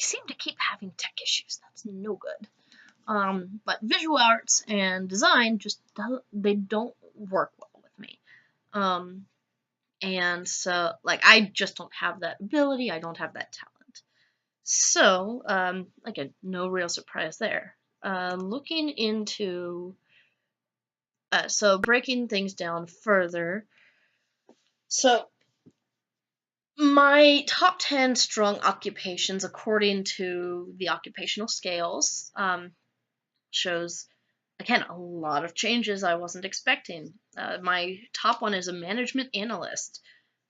seem to keep having tech issues. That's no good. But visual arts and design just they don't work well with me. Um, and so like I just don't have that ability. I don't have that talent. So again, no real surprise there. Looking into so breaking things down further. So my top 10 strong occupations, according to the occupational scales, shows, again, a lot of changes I wasn't expecting. My top one is a management analyst,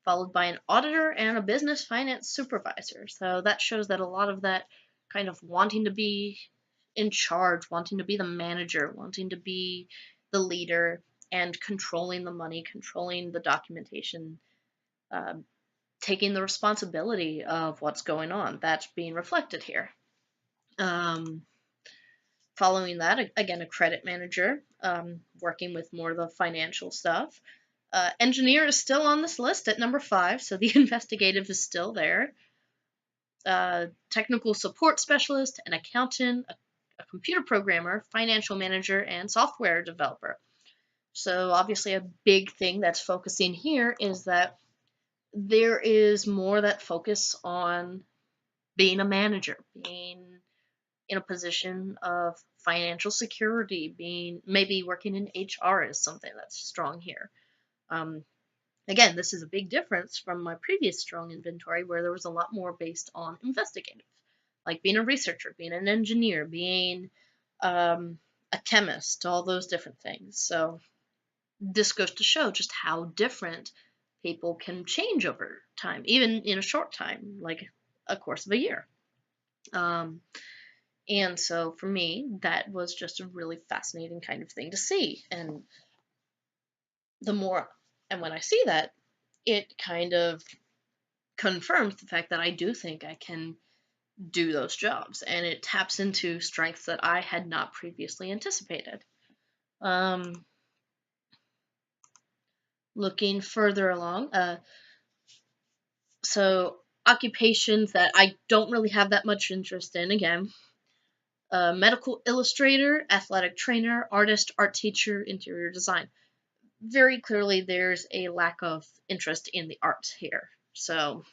followed by an auditor and a business finance supervisor. So that shows that a lot of that kind of wanting to be in charge, wanting to be the manager, wanting to be the leader, and controlling the money, controlling the documentation, um, taking the responsibility of what's going on. That's being reflected here. Um, Following that, again, a credit manager, working with more of the financial stuff. Engineer is still on this list at number 5, so the investigative is still there. Technical support specialist, an accountant, a computer programmer, financial manager, and software developer. So obviously a big thing that's focusing here is that there is more that focus on being a manager, being in a position of financial security, being maybe working in HR is something that's strong here. Um, Again, this is a big difference from my previous strong inventory where there was a lot more based on investigative, like being a researcher, being an engineer, being a chemist, all those different things. So this goes to show just how different people can change over time, even in a short time, like a course of a year. And so for me, that was just a really fascinating kind of thing to see. And the more, and when I see that, it kind of confirms the fact that I do think I can do those jobs. And it taps into strengths that I had not previously anticipated. Looking further along, so occupations that I don't really have that much interest in, again, medical illustrator, athletic trainer, artist, art teacher, interior design. Very clearly there's a lack of interest in the arts here. So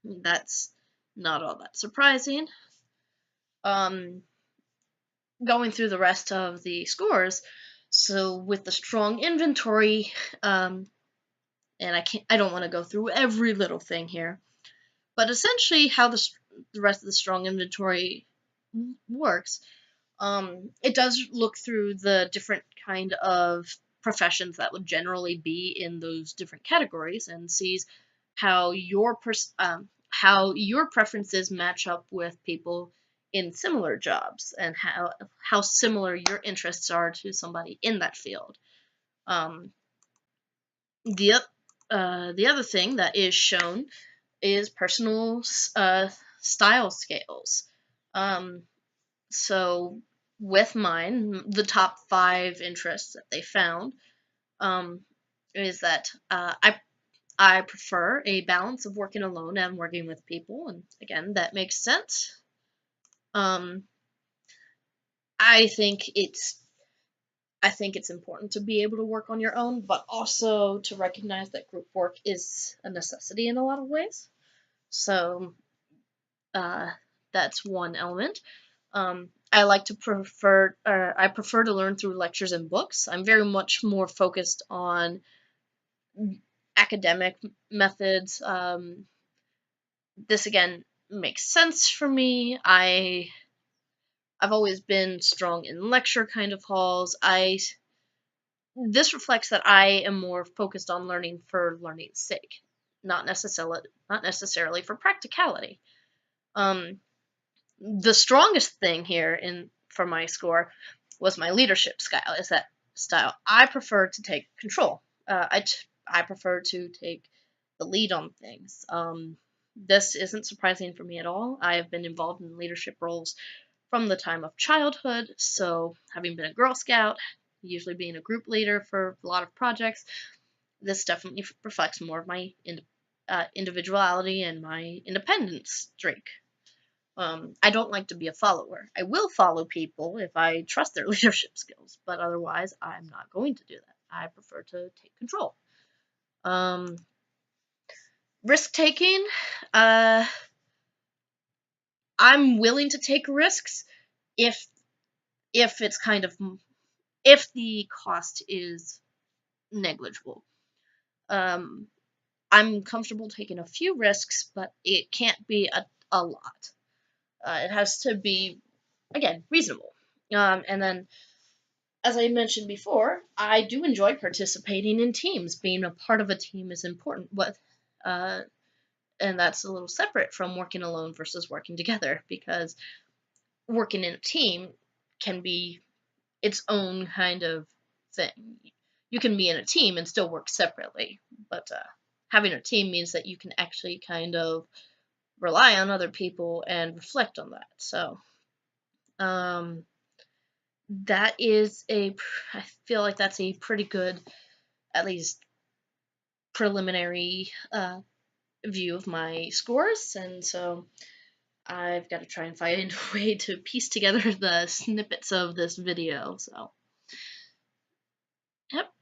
that's not all that surprising. Going through the rest of the scores, so with the strong inventory, and I don't want to go through every little thing here, but essentially how the rest of the strong inventory works. It does look through the different kind of professions that would generally be in those different categories and sees how how your preferences match up with people in similar jobs and how similar your interests are to somebody in that field. Um, the the other thing that is shown is personal style scales. So with mine, the top 5 interests that they found, is that I prefer a balance of working alone and working with people, and again, that makes sense. Um, I think it's important to be able to work on your own, but also to recognize that group work is a necessity in a lot of ways. So uh, that's one element. I prefer to learn through lectures and books. I'm very much more focused on academic methods. This again makes sense for me. I've always been strong in lecture kind of halls. This reflects that I am more focused on learning for learning's sake, not necessarily for practicality. The strongest thing here for my score was my leadership style. Is that style? I prefer to take control. I prefer to take the lead on things. This isn't surprising for me at all. I have been involved in leadership roles from the time of childhood. So, having been a Girl Scout, usually being a group leader for a lot of projects, this definitely reflects more of my individuality and my independence streak. I don't like to be a follower. I will follow people if I trust their leadership skills, but otherwise, I'm not going to do that. I prefer to take control. Risk taking, I'm willing to take risks if it's kind of if the cost is negligible. I'm comfortable taking a few risks, but it can't be a lot. It has to be, again, reasonable. And then, as I mentioned before, I do enjoy participating in teams. Being a part of a team is important. Uh, and that's a little separate from working alone versus working together, because working in a team can be its own kind of thing. You can be in a team and still work separately, but having a team means that you can actually kind of rely on other people and reflect on that. So um, that is I feel like that's a pretty good, at least preliminary view of my scores, and so I've got to try and find a way to piece together the snippets of this video. So, yep.